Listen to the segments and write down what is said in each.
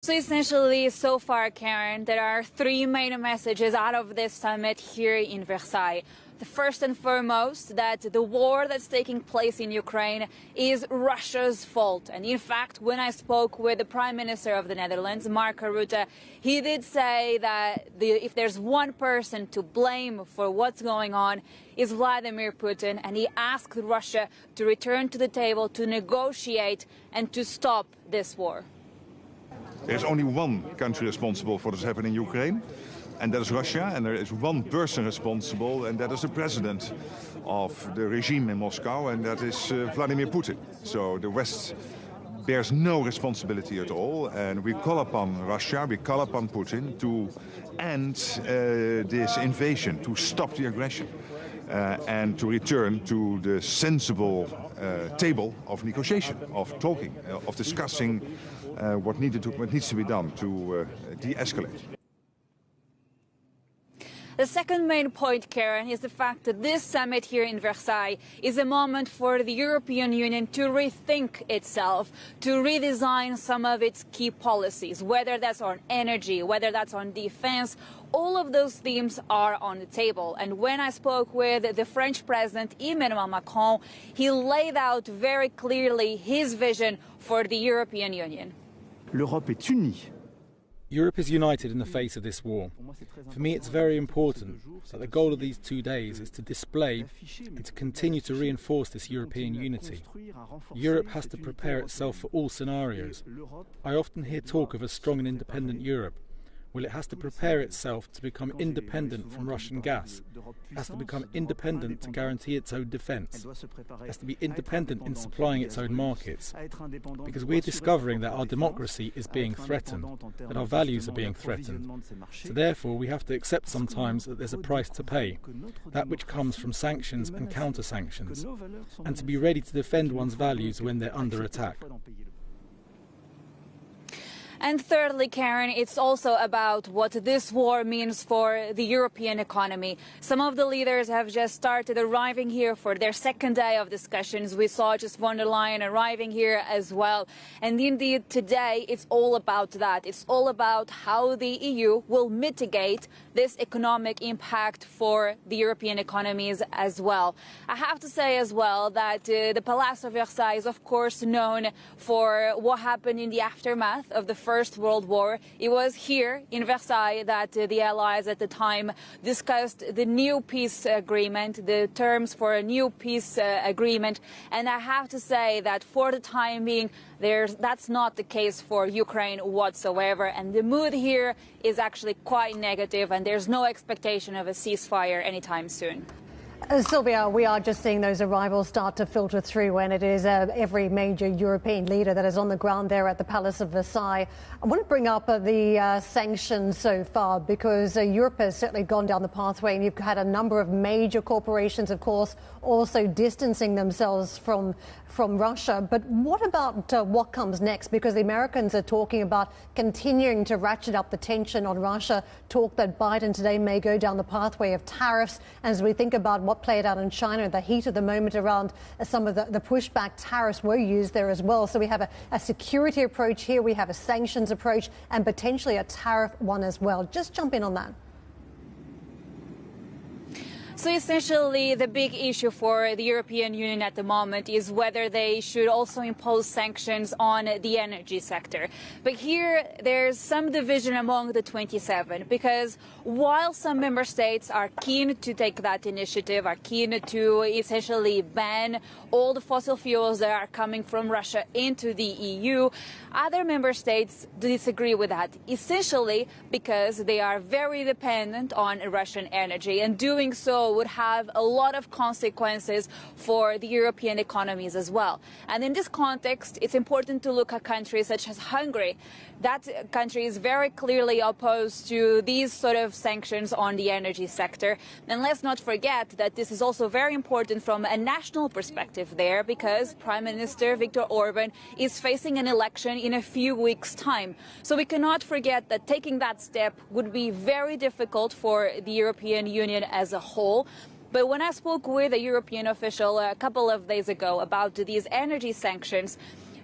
So essentially, so far, Karen, there are three main messages out of this summit here in Versailles. The first and foremost, that the war that's taking place in Ukraine is Russia's fault. And in fact, when I spoke with the Prime Minister of the Netherlands, Mark Rutte, he did say that if there's one person to blame for what's going on, is Vladimir Putin. And he asked Russia to return to the table to negotiate and to stop this war. There's only one country responsible for what's happening in Ukraine, and that is Russia, and there is one person responsible, and that is the president of the regime in Moscow, and that is Vladimir Putin. So the West bears no responsibility at all, and we call upon Russia, we call upon Putin to end this invasion, to stop the aggression, and to return to the sensible table of negotiation, of talking, of discussing what needs to be done to de-escalate. The second main point, Karen, is the fact that this summit here in Versailles is a moment for the European Union to rethink itself, to redesign some of its key policies, whether that's on energy, whether that's on defense. All of those themes are on the table. And when I spoke with the French President Emmanuel Macron, he laid out very clearly his vision for the European Union. L'Europe est unie. Europe is united in the face of this war. For me, it's very important that the goal of these 2 days is to display and to continue to reinforce this European unity. Europe has to prepare itself for all scenarios. I often hear talk of a strong and independent Europe. Well, it has to prepare itself to become independent from Russian gas. It has to become independent to guarantee its own defence. It has to be independent in supplying its own markets. Because we're discovering that our democracy is being threatened, that our values are being threatened. So therefore, we have to accept sometimes that there's a price to pay, that which comes from sanctions and counter-sanctions, and to be ready to defend one's values when they're under attack. And thirdly, Karen, it's also about what this war means for the European economy. Some of the leaders have just started arriving here for their second day of discussions. We saw just von der Leyen arriving here as well. And indeed, today, it's all about that. It's all about how the EU will mitigate this economic impact for the European economies as well. I have to say as well that the Palace of Versailles is, of course, known for what happened in the aftermath of the First World War. It was here in Versailles that the Allies at the time discussed the new peace agreement, the terms for a new peace agreement. And I have to say that for the time being, that's not the case for Ukraine whatsoever. And the mood here is actually quite negative, and there's no expectation of a ceasefire anytime soon. Silvia, we are just seeing those arrivals start to filter through, and it is every major European leader that is on the ground there at the Palace of Versailles. I want to bring up the sanctions so far, because Europe has certainly gone down the pathway, and you've had a number of major corporations, of course, also distancing themselves from Russia. But what about what comes next? Because the Americans are talking about continuing to ratchet up the tension on Russia, talk that Biden today may go down the pathway of tariffs. As we think about what played out in China, the heat of the moment around some of the pushback tariffs were used there as well. So we have a security approach here, we have a sanctions approach, and potentially a tariff one as well. Just jump in on that. So essentially, the big issue for the European Union at the moment is whether they should also impose sanctions on the energy sector. But here, there's some division among the 27, because while some member states are keen to take that initiative, are keen to essentially ban all the fossil fuels that are coming from Russia into the EU, other member states disagree with that, essentially because they are very dependent on Russian energy, and doing so would have a lot of consequences for the European economies as well. And in this context, it's important to look at countries such as Hungary. That country is very clearly opposed to these sort of sanctions on the energy sector. And let's not forget that this is also very important from a national perspective there, because Prime Minister Viktor Orban is facing an election in a few weeks' time. So we cannot forget that taking that step would be very difficult for the European Union as a whole. But when I spoke with a European official a couple of days ago about these energy sanctions,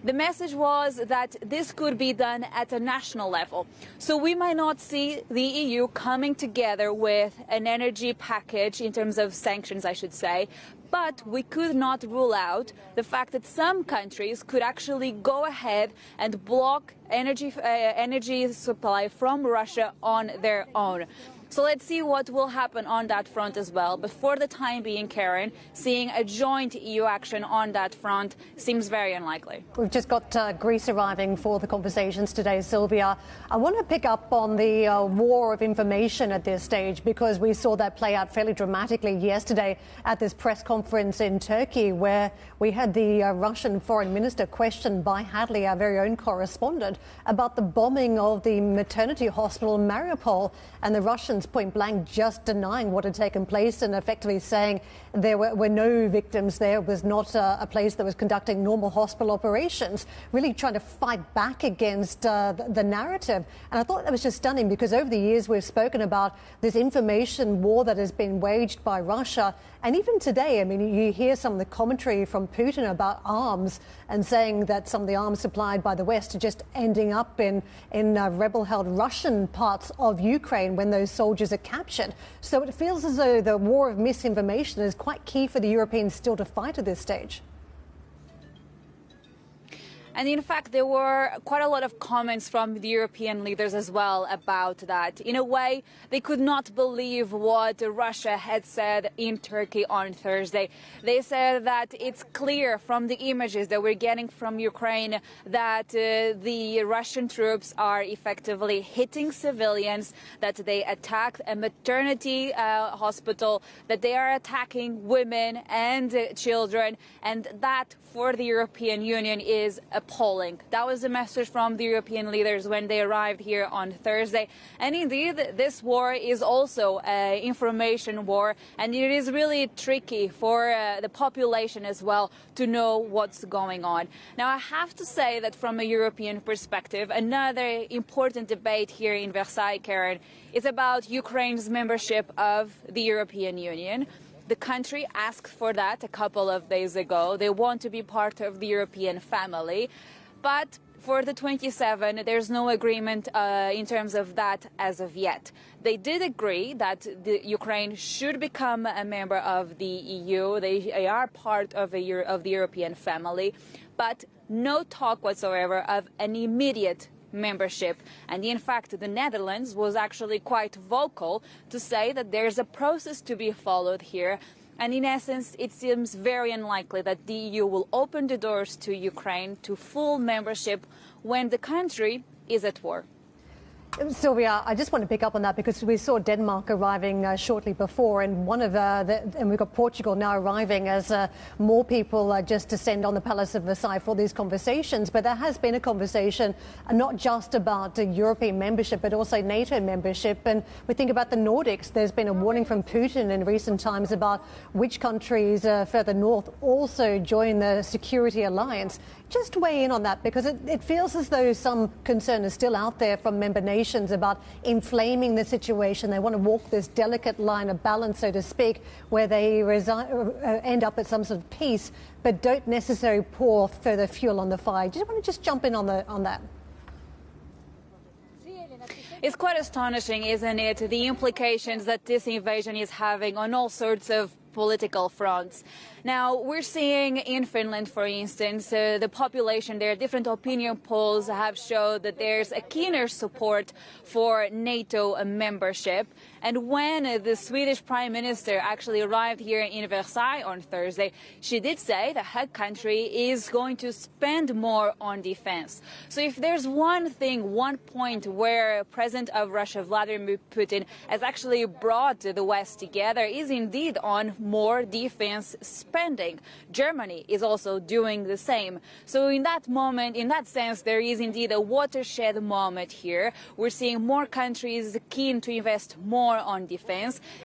The message was that this could be done at a national level. So we might not see the EU coming together with an energy package in terms of sanctions, I should say, but we could not rule out the fact that some countries could actually go ahead and block energy supply from Russia on their own. So let's see what will happen on that front as well. But for the time being, Karen, seeing a joint EU action on that front seems very unlikely. We've just got Greece arriving for the conversations today, Silvia. I want to pick up on the war of information at this stage, because we saw that play out fairly dramatically yesterday at this press conference in Turkey, where we had the Russian foreign minister questioned by Hadley, our very own correspondent, about the bombing of the maternity hospital in Mariupol, and the Russians point blank just denying what had taken place and effectively saying there were no victims there. It was not a place that was conducting normal hospital operations, really trying to fight back against the narrative. And I thought that was just stunning, because over the years we've spoken about this information war that has been waged by Russia. And even today, I mean, you hear some of the commentary from Putin about arms and saying that some of the arms supplied by the West are just ending up in rebel-held Russian parts of Ukraine when those soldiers are captured. So it feels as though the war of misinformation is quite key for the Europeans still to fight at this stage. And in fact, there were quite a lot of comments from the European leaders as well about that. In a way, they could not believe what Russia had said in Turkey on Thursday. They said that it's clear from the images that we're getting from Ukraine that the Russian troops are effectively hitting civilians, that they attacked a maternity hospital, that they are attacking women and children, and that for the European Union is appalling. That was the message from the European leaders when they arrived here on Thursday. And indeed, this war is also an information war, and it is really tricky for the population as well to know what's going on. Now, I have to say that from a European perspective, another important debate here in Versailles, Karen, is about Ukraine's membership of the European Union. The country asked for that a couple of days ago. They want to be part of the European family. But for the 27, there's no agreement in terms of that as of yet. They did agree that Ukraine should become a member of the EU. They are part of the European family, but no talk whatsoever of an immediate membership. And in fact, the Netherlands was actually quite vocal to say that there's a process to be followed here. And in essence, it seems very unlikely that the EU will open the doors to Ukraine to full membership when the country is at war. Silvia, I just want to pick up on that, because we saw Denmark arriving shortly before, and and we've got Portugal now arriving as more people just descend on the Palace of Versailles for these conversations. But there has been a conversation not just about European membership, but also NATO membership. And we think about the Nordics. There's been a warning from Putin in recent times about which countries further north also join the security alliance. Just weigh in on that, because it feels as though some concern is still out there from member nations about inflaming the situation. They want to walk this delicate line of balance, so to speak, where they end up at some sort of peace, but don't necessarily pour further fuel on the fire. Do you want to just jump in on that? It's quite astonishing, isn't it, the implications that this invasion is having on all sorts of political fronts. Now, we're seeing in Finland, for instance, the population there, different opinion polls have showed that there's a keener support for NATO membership. And when the Swedish Prime Minister actually arrived here in Versailles on Thursday, she did say that her country is going to spend more on defense. So if there's one point where President of Russia, Vladimir Putin, has actually brought the West together, is indeed on more defense spending. Germany is also doing the same. So in that moment, in that sense, there is indeed a watershed moment here. We're seeing more countries keen to invest more on defense.